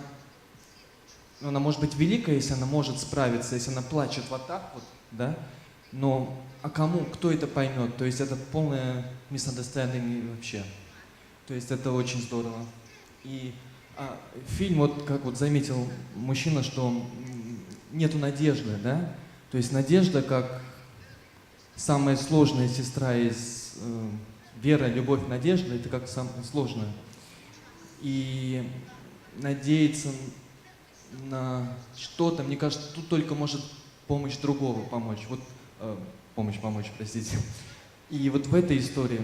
может быть великая, если она может справиться, если она плачет вот так вот, да? Но а кому, кто это поймет? То есть это полное misunderstanding вообще. То есть это очень здорово. И фильм, вот как вот заметил мужчина, что нету надежды, да? То есть надежда как самая сложная сестра из вера, любовь, надежда, это как самое сложное. И надеяться на что-то, мне кажется, тут только может помощь другого помочь. Вот помочь, простите. И вот в этой истории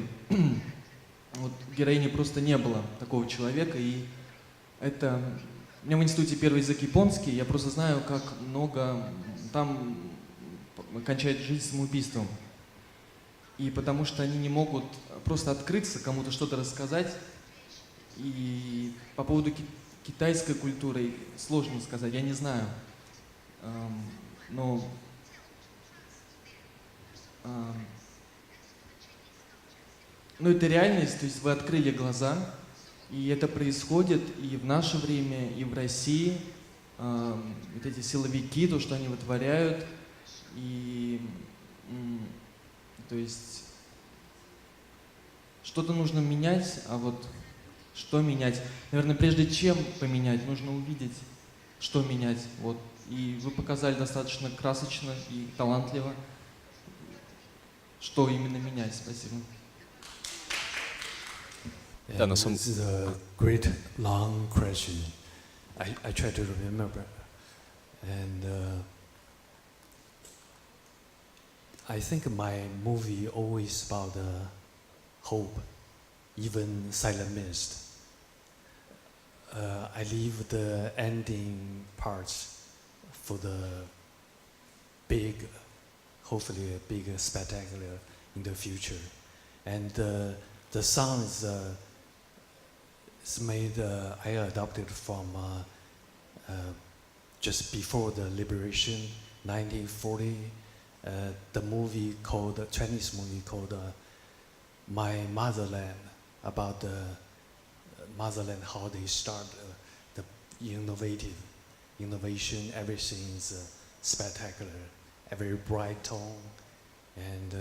вот героини просто не было такого человека, и это... У меня в институте первый язык японский, я просто знаю, как много там кончает жизнь самоубийством. И потому что они не могут просто открыться, кому-то что-то рассказать. И по поводу китайской культуры сложно сказать, я не знаю. Но это реальность, то есть вы открыли глаза, и это происходит и в наше время, и в России. Вот эти силовики, то, что они вытворяют, и то есть что-то нужно менять, а вот что менять? Наверное, прежде чем поменять, нужно увидеть, что менять. Вот. И вы показали достаточно красочно и талантливо, что именно менять. Спасибо. Yeah, this is a great long question. I try to remember, and I think my movie always about hope, even Silent Mist. I leave the ending parts for the big, hopefully a big spectacular in the future, and the song is made. I adopted from just before the liberation, 1940. The movie called Chinese movie called My Motherland, about the motherland, how they start the innovation. Everything is spectacular, a very bright tone, and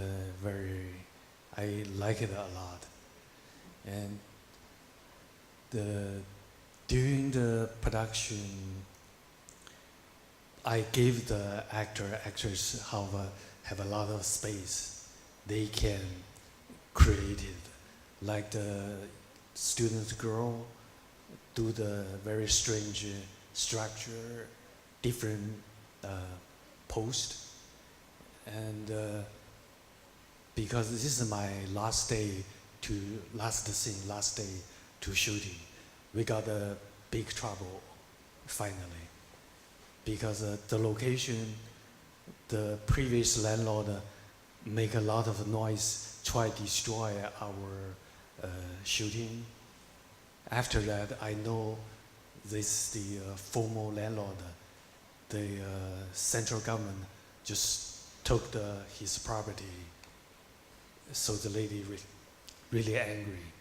I like it a lot. And during the production, I gave the actress have a lot of space. They can create it, like the student girl do the very strange structure, different post, and because this is my last day to shooting, we got a big trouble finally, because the location, the previous landlord make a lot of noise, try to destroy our shooting. After that, I know this the former landlord, the central government just took his property. So the lady really angry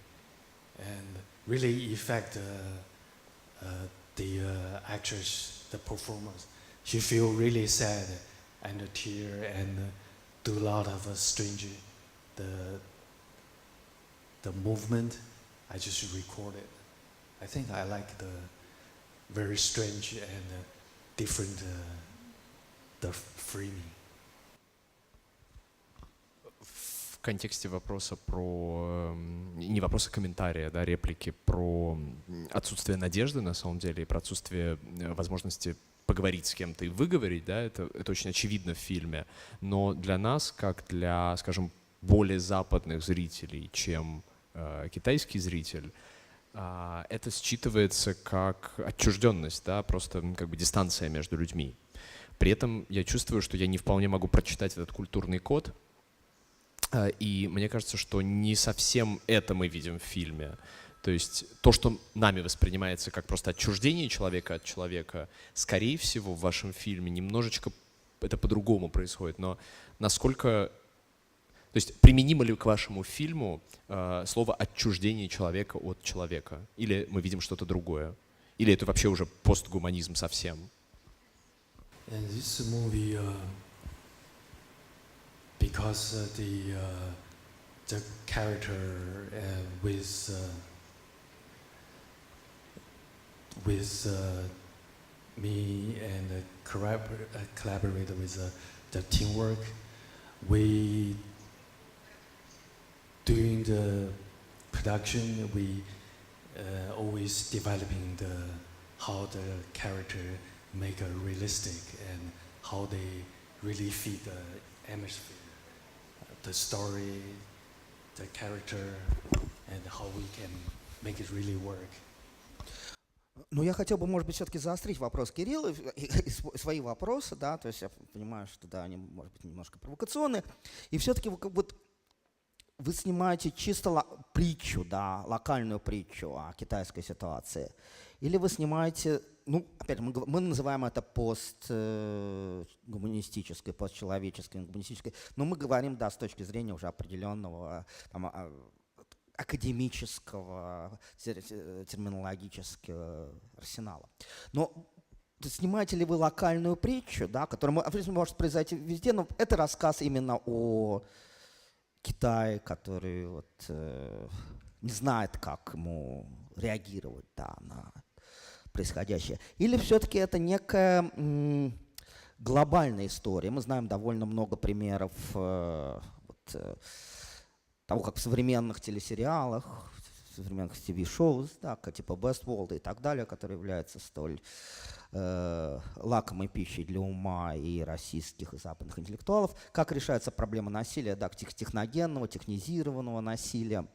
and really affect the actress, the performance. She feel really sad and tear and do a lot of strange the movement. I just record it. I think I like the very strange and different the framing. В контексте вопроса про... Не вопроса, комментария, да, реплики про отсутствие надежды, на самом деле, и про отсутствие возможности поговорить с кем-то и выговорить, да, это очень очевидно в фильме. Но для нас, как для, скажем, более западных зрителей, чем китайский зритель, это считывается как отчужденность, да, просто как бы дистанция между людьми. При этом я чувствую, что я не вполне могу прочитать этот культурный код, и мне кажется, что не совсем это мы видим в фильме. То есть то, что нами воспринимается как просто отчуждение человека от человека, скорее всего, в вашем фильме немножечко это по-другому происходит. Но насколько... То есть применимо ли к вашему фильму слово «отчуждение человека от человека»? Или мы видим что-то другое? Или это вообще уже постгуманизм совсем? And this movie, because the character with me and collaborate with the teamwork, we during the production we always developing how the character make a realistic and how they really fit the atmosphere, the story, the character, and how we can make it really work. Ну, я хотел бы, может быть, все-таки заострить вопрос Кирилла, и свои вопросы, да, то есть я понимаю, что, да, они, может быть, немножко провокационные, и все-таки вы снимаете чисто притчу, да, локальную притчу о китайской ситуации, или вы снимаете, ну, опять мы называем это постгуманистической, постчеловеческой, гуманистической, но мы говорим, да, с точки зрения уже определенного там, академического, терминологического арсенала. Но снимаете ли вы локальную притчу, да, которая, в принципе, может произойти везде, но это рассказ именно о Китае, который вот, не знает, как ему реагировать, да, на происходящее. Или все-таки это некая глобальная история. Мы знаем довольно много примеров того, как в современных телесериалах, в современных ТВ-шоу, да, типа Westworld и так далее, которые являются столь лакомой пищей для ума и российских, и западных интеллектуалов, как решается проблема насилия, да, техногенного, технизированного насилия.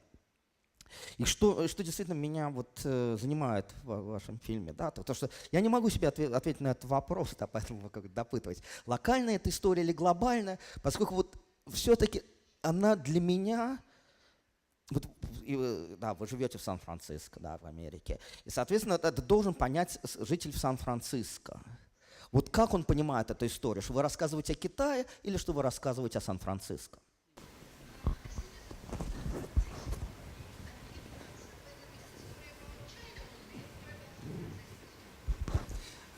И что действительно меня вот занимает в вашем фильме, да, то что я не могу себе ответить на этот вопрос, да, поэтому вы как допытываетесь, локальная эта история или глобальная, поскольку вот все-таки она для меня, вот, да, вы живете в Сан-Франциско, да, в Америке, и, соответственно, это должен понять житель в Сан-Франциско. Вот как он понимает эту историю, что вы рассказываете о Китае или что вы рассказываете о Сан-Франциско?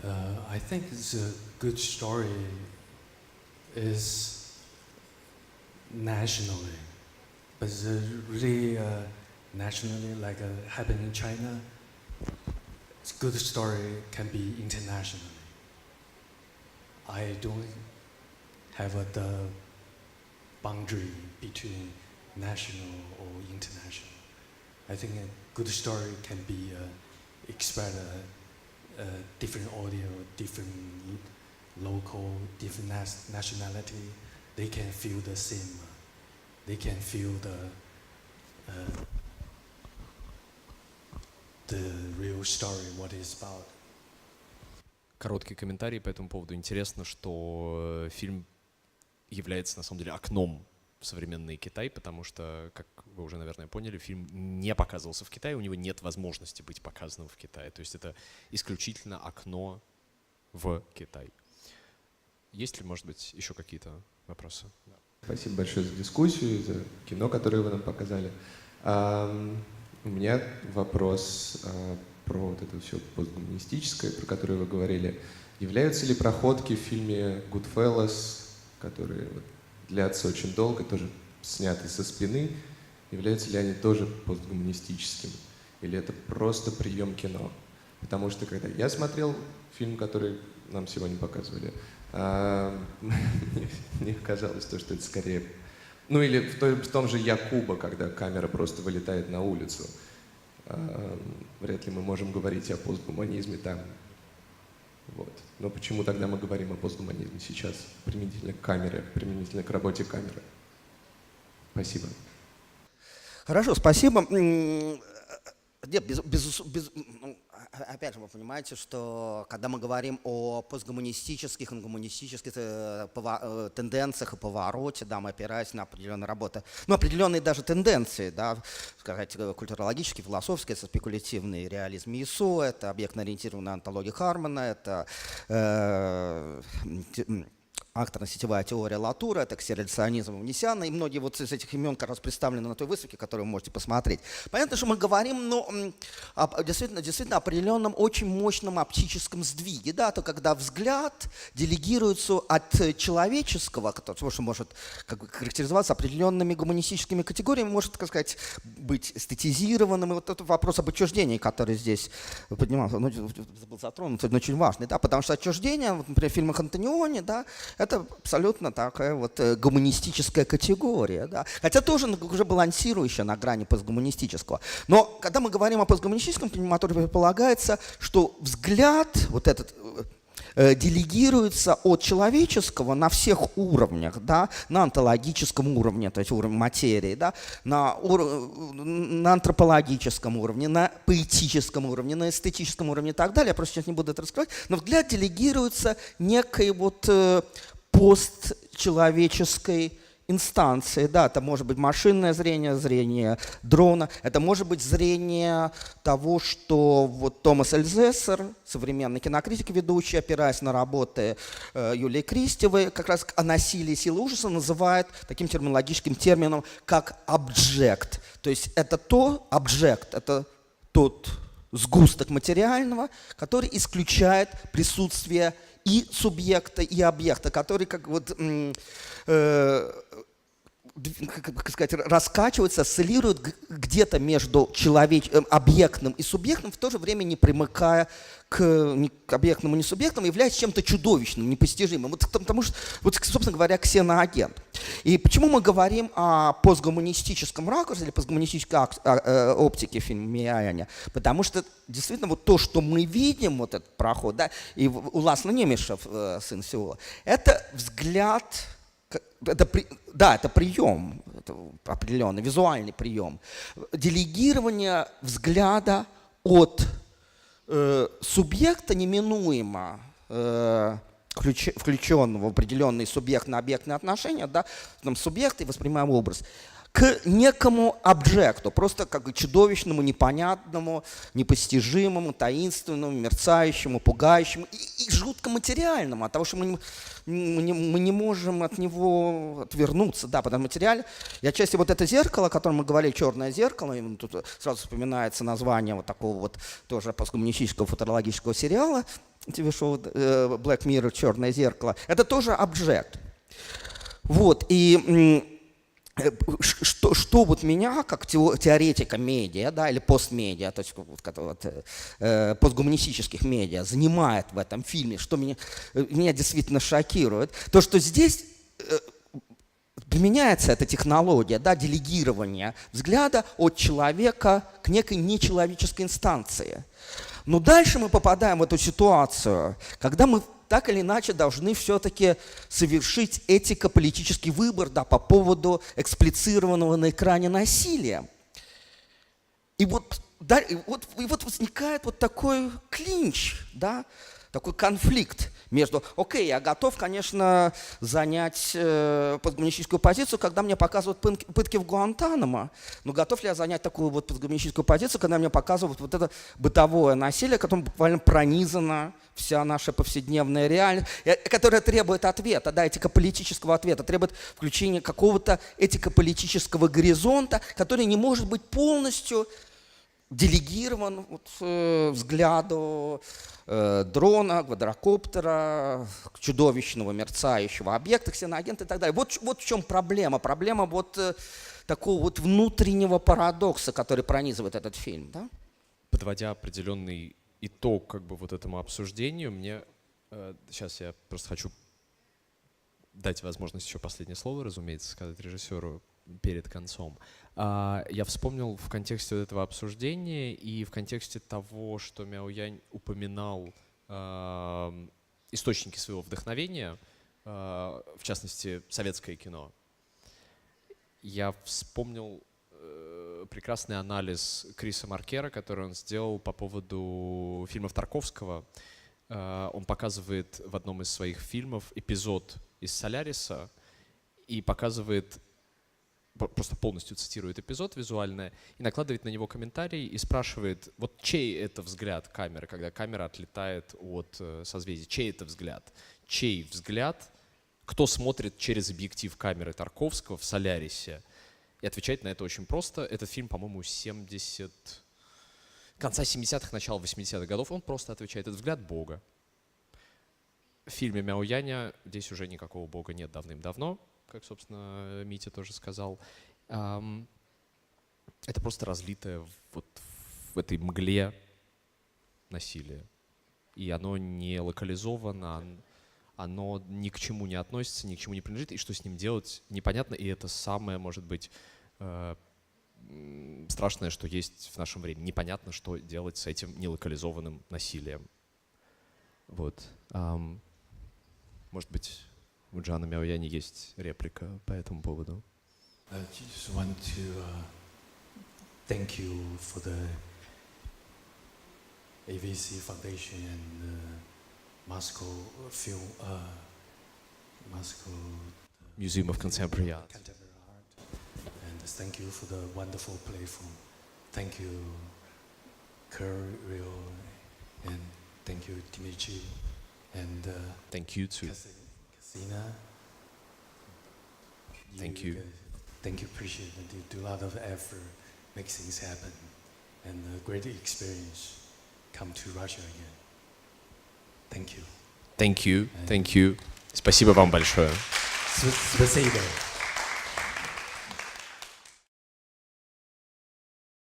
I think it's a good story is nationally, but it's really nationally, like happened in China. It's good story can be internationally. I don't have the boundary between national or international. I think a good story can be expressed different audio, different local, different nationality. They can feel the same. They can feel the real story, what it's about. короткий комментарий по этому поводу. Интересно, что фильм является на самом деле окном в современный Китай, потому что, как вы уже, наверное, поняли, фильм не показывался в Китае, у него нет возможности быть показанным в Китае. То есть это исключительно окно в Китай. Есть ли, может быть, еще какие-то вопросы? Спасибо большое за дискуссию, за кино, которое вы нам показали. У меня вопрос про вот это все постгуманистическое, про которое вы говорили. Являются ли проходки в фильме «Goodfellas», которые вот длятся очень долго, тоже сняты со спины, являются ли они тоже постгуманистическими? Или это просто прием кино? Потому что когда я смотрел фильм, который нам сегодня показывали, мне казалось, что это скорее... Ну или в том же «Якуба», когда камера просто вылетает на улицу. Вряд ли мы можем говорить о постгуманизме там. Вот. Но почему тогда мы говорим о постгуманизме сейчас, применительно к камере, применительно к работе камеры? Спасибо. Хорошо, спасибо. Нет, опять же, вы понимаете, что когда мы говорим о постгуманистических, гуманистических тенденциях и повороте, да, мы опираемся на определенные работы, ну, определенные даже тенденции, да, сказать, культурологические, философские, это спекулятивный реализм Мисо, это объектно-ориентированная антология Хармана, это акторно-сетевая теория Латура, это ксеррационизм Внесяна, и многие вот из этих имен как раз представлены на той выставке, которую вы можете посмотреть. Понятно, что мы говорим, но действительно определенном очень мощном оптическом сдвиге, да, то когда взгляд делегируется от человеческого, то, что может как бы характеризоваться определенными гуманистическими категориями, может, так сказать, быть эстетизированным, и вот этот вопрос об отчуждении, который здесь поднимался, ну, был затронут, это очень важный, да, потому что отчуждение, вот, например, в фильмах Антониони, да, это абсолютно такая вот гуманистическая категория, да, хотя тоже уже балансирующая на грани постгуманистического. Но когда мы говорим о постгуманистическом кинематографе, предполагается, что взгляд вот этот делегируется от человеческого на всех уровнях, да, на онтологическом уровне, то есть уровне материи, да, на антропологическом уровне, на поэтическом уровне, на эстетическом уровне и так далее. Я просто сейчас не буду это раскрывать. Но взгляд делегируется некой вот постчеловеческой инстанции, да, это может быть машинное зрение, зрение дрона, это может быть зрение того, что вот Томас Эльзессер, современный кинокритик ведущий, опираясь на работы Юлии Кристевой, как раз о насилии силы ужаса называет таким терминологическим термином, как объект. То есть это это тот сгусток материального, который исключает присутствие и субъекта, и объекта, который как вот как сказать, раскачивается, осциллирует где-то между объектным и субъектным, в то же время не примыкая к объектному и субъектному, являясь чем-то чудовищным, непостижимым. Вот, потому что, вот, собственно говоря, ксеноагент. И почему мы говорим о постгуманистическом ракурсе или постгуманистической оптике в фильме «Мияня»? Потому что действительно вот то, что мы видим, вот этот проход, да, и у Ласло Немешев, сын Сеула, это взгляд. Это прием, это определенный визуальный прием. Делегирование взгляда от субъекта неминуемо включенного в определенный субъектно-объектные отношения, да, там субъект и воспринимаемый образ, к некому объекту, просто как бы чудовищному, непонятному, непостижимому, таинственному, мерцающему, пугающему и жутко материальному, от того, что мы не можем от него отвернуться, да, потому что материаль, и отчасти вот это зеркало, о котором мы говорили, черное зеркало, и тут сразу вспоминается название вот такого вот тоже постгуманистического футурологического сериала, ТВ-шоу Black Mirror, черное зеркало, это тоже объект. Вот, и что вот меня, как теоретика медиа, да, или постмедиа, то есть постгуманистических медиа, занимает в этом фильме, что меня действительно шокирует, то, что здесь применяется эта технология, да, делегирования взгляда от человека к некой нечеловеческой инстанции. Но дальше мы попадаем в эту ситуацию, когда мы так или иначе должны все-таки совершить этико-политический выбор, да, по поводу эксплицированного на экране насилия. И вот возникает вот такой клинч, да, такой конфликт между, окей, я готов, конечно, занять постгуманистическую позицию, когда мне показывают пытки в Гуантанамо, но готов ли я занять такую вот постгуманистическую позицию, когда мне показывают вот это бытовое насилие, которым буквально пронизана вся наша повседневная реальность, которая требует ответа, да, этико-политического ответа, требует включения какого-то этико-политического горизонта, который не может быть полностью делегирован вот, взгляду дрона, квадрокоптера, чудовищного мерцающего объекта, ксеноагента и так далее. Вот в чем проблема. Проблема вот такого вот внутреннего парадокса, который пронизывает этот фильм. Да? Подводя определенный итог как бы вот этому обсуждению, мне сейчас я просто хочу дать возможность еще последнее слово, разумеется, сказать режиссеру перед концом. Я вспомнил в контексте вот этого обсуждения и в контексте того, что Мяо Янь упоминал источники своего вдохновения, в частности, советское кино. Я вспомнил прекрасный анализ Криса Маркера, который он сделал по поводу фильмов Тарковского. Он показывает в одном из своих фильмов эпизод из «Соляриса» и показывает, просто полностью цитирует эпизод визуально и накладывает на него комментарий и спрашивает, вот чей это взгляд камеры, когда камера отлетает от созвездия, чей это взгляд? Чей взгляд? Кто смотрит через объектив камеры Тарковского в «Солярисе»? И отвечает на это очень просто. Этот фильм, по-моему, конца 70-х, начала 80-х годов. Он просто отвечает, это взгляд Бога. В фильме Мяо Яня здесь уже никакого Бога нет давным-давно, как, собственно, Митя тоже сказал. Это просто разлитое вот в этой мгле насилие. И оно не локализовано, оно ни к чему не относится, ни к чему не принадлежит, и что с ним делать непонятно, и это самое, может быть, страшное, что есть в нашем времени. Непонятно, что делать с этим нелокализованным насилием. Вот. Может быть, у Джана Мяо Яня есть реплика по этому поводу. I just want to thank you for the AVC Foundation and Moscow Film, Moscow Museum of Contemporary Art. Contemporary Art. And thank you for the wonderful platform. Thank you, Rio, and thank you, Dimitri, and Thank you too. Casina. Thank you. Thank you, appreciate it. You do a lot of effort, make things happen, and a great experience. Come to Russia again. Thank you. Thank you. Thank you. Спасибо вам большое. Спасибо.